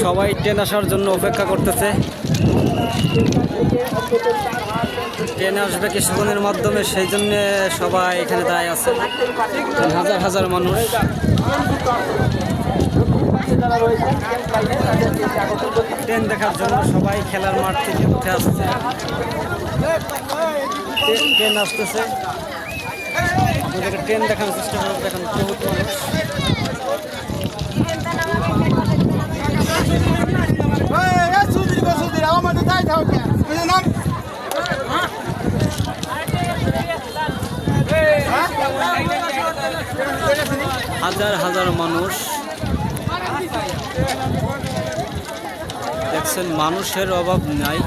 সবাই ট্রেন আসার জন্য অপেক্ষা করতেছে। ট্রেন আসবে কিছুক্ষণের মাধ্যমে, সেই জন্য সবাই এখানে দাঁড়িয়ে আছে। হাজার হাজার মানুষ ট্রেন দেখার জন্য সবাই খেলার মাঠ থেকে উঠে আসছে। ট্রেন আসতেছে, আপনাদেরকে ট্রেন দেখানোর চেষ্টা করবো। দেখেন বহুত মানুষ। হাজার হাজার মানুষ দেখছেন, মানুষের অভাব নাই।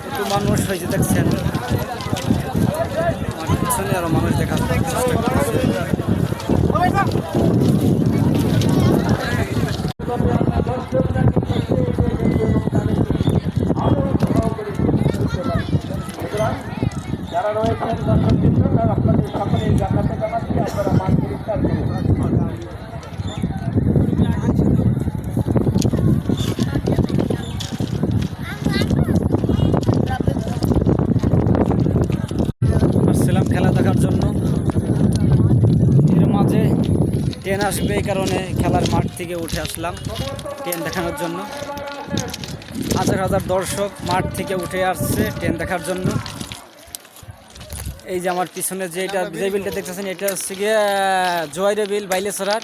একটু মানুষ হয়েছে দেখছেন, পিছনে আরো মানুষ দেখার চেষ্টা করতেছে। যারা রয়েছেন দর্শকবৃন্দ, আপনাদের সকলেই জানাতে জানাচ্ছি আপনারা মাঠ পরিষ্কার করুন। আসছিলাম খেলা দেখার জন্য, এর মাঝে ট্রেন আসবে এই কারণে খেলার মাঠ থেকে উঠে আসলাম ট্রেন দেখানোর জন্য। হাজার হাজার দর্শক মাঠ থেকে উঠে আসছে ট্রেন দেখার জন্য। এই যে আমার পিছনে যে বিলটা দেখতেছেন, এটা হচ্ছে গিয়ে জয়রে বিল বাইলেছড়ার।